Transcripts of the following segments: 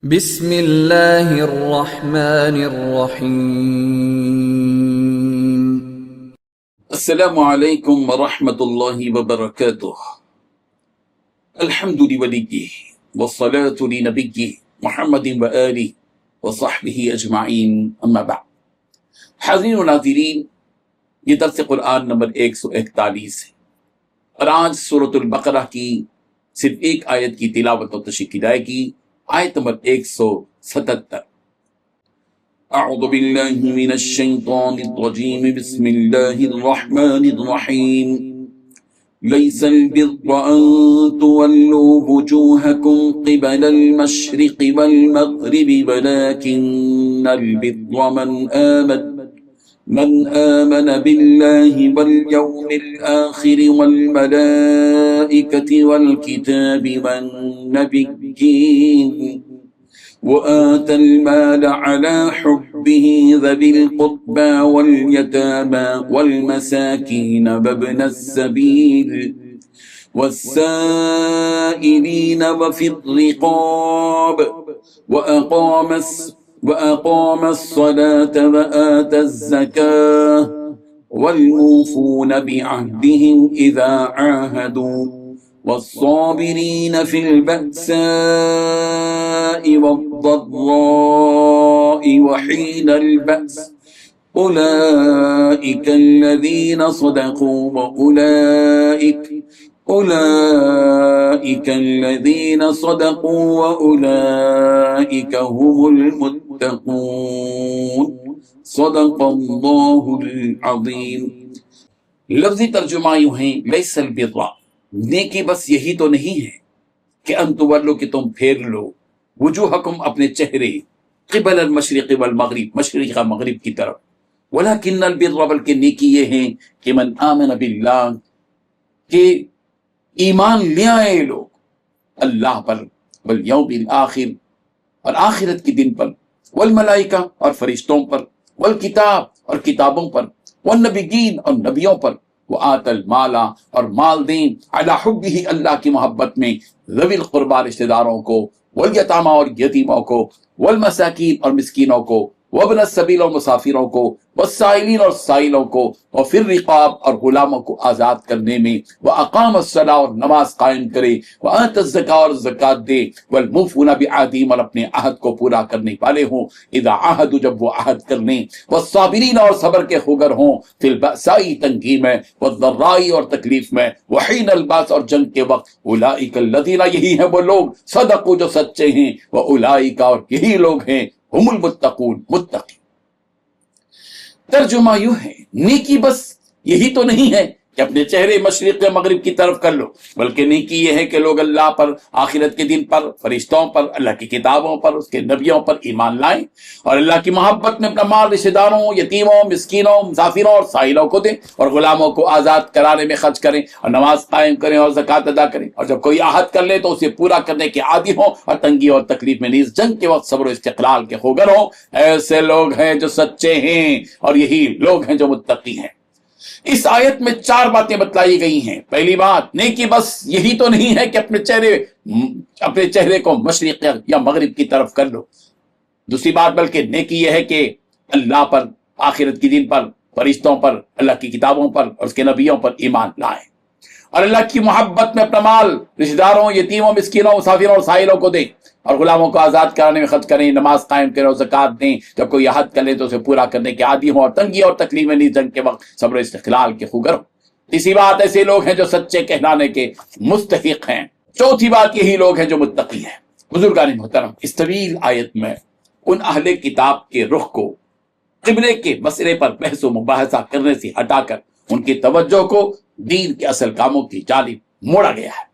بسم اللہ الرحمن الرحیم۔ السلام علیکم ورحمۃ اللہ وبرکاتہ۔ الحمد لولیہ والصلاة لنبیہ محمد وآلہ وصحبہ اجمعین، اما بعد۔ حاضرین و ناظرین، یہ درس قرآن نمبر 141 ہے اور آج سورۃ البقرہ کی صرف ایک آیت کی تلاوت و تشریح کی جائے گی، آیت نمبر 177۔ اعوذ باللہ من الشیطان الرجیم، بسم اللہ الرحمن الرحیم۔ لیس البر ان تولوا وجوہکم قبل المشرق والمغرب ولکن البر من آمن باللہ والیوم الآخر والملائکة والکتاب والنبیین وآتى المال على حبه ذوي القربى واليتامى والمساكين وابن السبيل والسائلين وفي الرقاب وأقام الصلاة وآتى الزكاة والموفون بعهدهم إذا عاهدوا والصابرين في البأساء والضراء وحين البأس أولئك الذين صدقوا وأولئك الذين صدقوا وأولئك هم المتقون۔ صدق اللہ العظیم۔ لفظی ترجمہ یوں ہیں، لیس البر، نیکی بس یہی تو نہیں ہے کہ ان تولو، کہ تم پھیر لو، وجوہکم اپنے چہرے، قبل المشرق والمغرب، مشرق کا مغرب کی طرف، ولکن البر، بلکہ نیکی یہ ہے کہ من آمن باللہ، کہ ایمان لے آئے لوگ اللہ پر، والیوم الآخر، اور آخرت کے دن پر، والملائکہ، اور فرشتوں پر، والکتاب، اور کتابوں پر، والنبیین، اور نبیوں پر، وآت المال، اور مال دیں، علی حبہ، اللہ کی محبت میں، ذوی القربى، رشتہ داروں کو، والیتامى، اور یتیموں کو، والمساکین، اور مسکینوں کو، وابن السبیل، اور مسافروں کو، والسائلین، اور سائلوں کو، وفی الرقاب، اور غلاموں کو آزاد کرنے میں، واقام الصلاۃ، اور نماز قائم کرے، وآت الزکاۃ، اور زکوٰۃ دے، والموفون بعہدہم، اور اپنے عہد کو پورا کرنے والے ہوں، اذا عاہدوا، جب وہ عہد کر لیں، والصابرین، اور صبر کے خوگر ہوں، فی البأساء، تنگی میں، والضراء، اور تکلیف میں، وحین الباس، اور جنگ کے وقت، اولئک الذین، یہی ہیں وہ لوگ، صدقوا، جو سچے ہیں، واولئک، اور یہی لوگ ہیں، ہم المتقون، متقی۔ ترجمہ یوں ہے، نیکی بس یہی تو نہیں ہے کہ اپنے چہرے مشرق یا مغرب کی طرف کر لو، بلکہ نیکی یہ ہے کہ لوگ اللہ پر، آخرت کے دن پر، فرشتوں پر، اللہ کی کتابوں پر، اس کے نبیوں پر ایمان لائیں، اور اللہ کی محبت میں اپنا مال رشتہ داروں، یتیموں، مسکینوں، مسافروں، اور سائلوں کو دیں، اور غلاموں کو آزاد کرانے میں خرچ کریں، اور نماز قائم کریں، اور زکوٰۃ ادا کریں، اور جب کوئی عہد کر لے تو اسے پورا کرنے کے عادی ہوں، اور تنگی اور تکلیف میں نیز جنگ کے وقت صبر و استقلال کے خوگر ہوں۔ ایسے لوگ ہیں جو سچے ہیں، اور یہی لوگ ہیں جو متقی ہیں۔ اس آیت میں 4 باتیں بتلائی گئی ہیں۔ پہلی بات، نیکی بس یہی تو نہیں ہے کہ اپنے چہرے کو مشرق یا مغرب کی طرف کر لو۔ دوسری بات، بلکہ نیکی یہ ہے کہ اللہ پر، آخرت کے دن پر، فرشتوں پر، اللہ کی کتابوں پر، اور اس کے نبیوں پر ایمان لائیں، اور اللہ کی محبت میں اپنا مال رشتہ داروں، یتیموں، مسکینوں، مسافروں، اور سائلوں کو دیں، اور غلاموں کو آزاد کرانے میں خرچ کریں، نماز قائم کریں، اور زکوٰۃ دیں، جب کوئی عہد کر لے تو اسے پورا کرنے کے عادی ہوں، اور تنگی اور تکلیف میں نہیں جنگ کے وقت صبر و استقلال کے خوگر ہوں۔ تیسری بات، ایسے لوگ ہیں جو سچے کہلانے کے مستحق ہیں۔ چوتھی بات، یہی لوگ ہیں جو متقی ہیں۔ بزرگان محترم، اس طویل آیت میں ان اہل کتاب کے رخ کو قبلے کے مسئلے پر بحث و مباحثہ کرنے سے ہٹا کر ان کی توجہ کو دین کے اصل کاموں کی جانب موڑا گیا ہے۔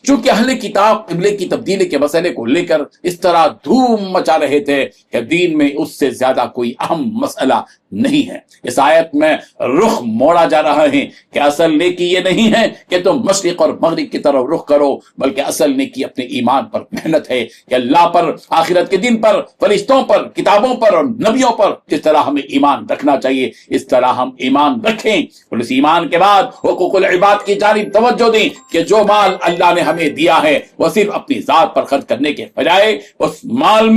چونکہ اہل کتاب قبلے کی تبدیلی کے مسئلے کو لے کر اس طرح دھوم مچا رہے تھے کہ دین میں اس سے زیادہ کوئی اہم مسئلہ نہیں ہے۔ اس آیت میں رخ موڑا جا رہا ہے کہ اصل نیکی یہ نہیں ہے کہ تم مشرق اور مغرب کی طرف رخ کرو، بلکہ اصل نیکی اپنے ایمان پر محنت ہے کہ اللہ پر، آخرت کے دن پر، فرشتوں پر، کتابوں پر اور نبیوں پر جس طرح ہمیں ایمان رکھنا چاہیے اس طرح ہم ایمان رکھیں، اور اس ایمان کے بعد حقوق العباد کی جانب توجہ دیں کہ جو مال اللہ نے ہمیں دیا ہے وہ صرف اپنی ذات پر خرچ کرنے کے بجائے اس مال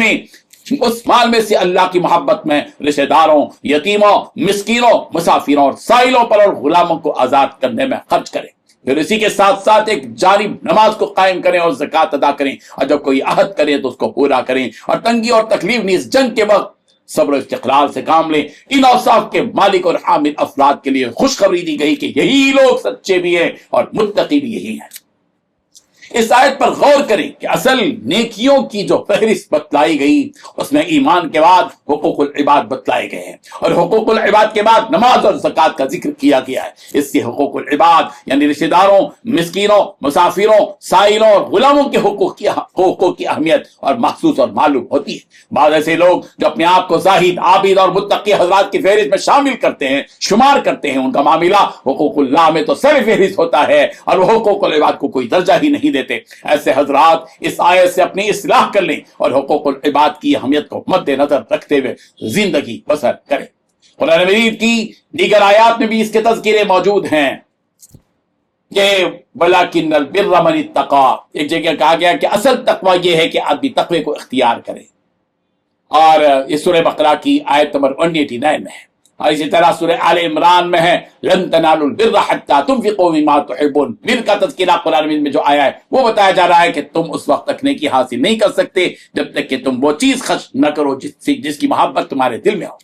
میں سے اللہ کی محبت میں رشتہ داروں، یتیموں، مسکینوں، مسافروں اور سائلوں پر اور غلاموں کو آزاد کرنے میں خرچ کریں۔ پھر اسی کے ساتھ ساتھ ایک جانب نماز کو قائم کریں اور زکوٰۃ ادا کریں، اور جب کوئی عہد کریں تو اس کو پورا کریں، اور تنگی اور تکلیف نیز جنگ کے وقت صبر و استقلال سے کام لیں۔ ان اوصاف کے مالک اور حامل افراد کے لیے خوشخبری دی گئی کہ یہی لوگ سچے بھی ہیں اور متقی بھی یہی ہیں۔ اس آیت پر غور کریں کہ اصل نیکیوں کی جو فہرست بتلائی گئی اس میں ایمان کے بعد حقوق العباد بتلائے گئے ہیں، اور حقوق العباد کے بعد نماز اور زکوٰۃ کا ذکر کیا گیا ہے۔ اس سے حقوق العباد یعنی رشتہ داروں، مسکینوں، مسافروں، سائلوں اور غلاموں کے حقوق کی اہمیت اور محسوس اور معلوم ہوتی ہے۔ بعض ایسے لوگ جو اپنے آپ کو زاہد، عابد اور متقی حضرات کی فہرست میں شامل کرتے ہیں، شمار کرتے ہیں، ان کا معاملہ حقوق اللہ میں تو سر فہرست ہوتا ہے اور وہ حقوق العباد کو کوئی درجہ ہی نہیں دیتے۔ ایسے حضرات اس آیت سے اپنی اصلاح کر لیں اور حقوق العباد کی اہمیت کو مد نظر رکھتے ہوئے زندگی بسر کریں۔ قرآن مجید کی دیگر آیات میں بھی اس کے تذکرے موجود ہیں کہ وَلَكِنَّ الْبِرَّ مَنِ اتَّقَىٰ، ایک جگہ کہا گیا کہ اصل تقوی یہ ہے کہ آدمی تقوی کو اختیار کرے، اور اس سورہ بقرہ کی آیت نمبر 189 میں ہے، اور اسی طرح سورہ آل عمران میں ہے لَن تَنَالُوا الْبِرَّ حَتَّىٰ تُنفِقُوا مِمَّا تُحِبُّونَ۔ بر کا تذکرہ قرآن میں جو آیا ہے وہ بتایا جا رہا ہے کہ تم اس وقت تک نیکی حاصل نہیں کر سکتے جب تک کہ تم وہ چیز خرچ نہ کرو جس کی محبت تمہارے دل میں ہو۔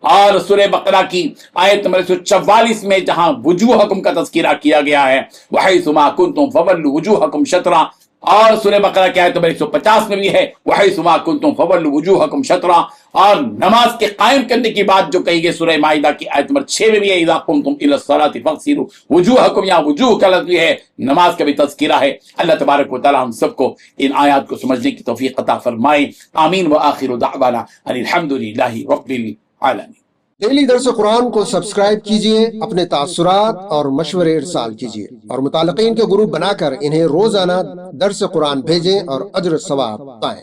اور سورہ بقرہ کی آیت نمبر 144 میں جہاں وجوہکم کا تذکرہ کیا گیا ہے وَحَيْثُ مَا كُنتُمْ فَوَلُّوا وُجُوهَكُمْ شَطْرَهُ، اور سورہ بقرہ کی آیت نمبر 150 میں بھی ہے وَحَيْثُ مَا كُنتُمْ فَوَلُّوا وُجُوهَكُمْ شَطْرَهُ، اور نماز کے قائم کرنے کی بات جو کہی گئی سورہ مائدہ کی آیت نمبر 6 میں بھی ہے اِذَا قُمْتُمْ إِلَى الصَّلَاةِ فَاغْسِلُوا وُجُوهَكُمْ، یا وجوہ کا لفظ بھی ہے، نماز کا بھی تذکرہ ہے۔ اللہ تبارک و تعالی ہم سب کو ان آیات کو سمجھنے کی توفیق عطا فرمائے، آمین۔ وآخر دعوانا ان الحمد للہ رب العالمین۔ ڈیلی درس قرآن کو سبسکرائب کیجئے، اپنے تاثرات اور مشورے ارسال کیجئے، اور متعلقین کے گروپ بنا کر انہیں روزانہ درس قرآن بھیجیں اور اجر ثواب پائیں۔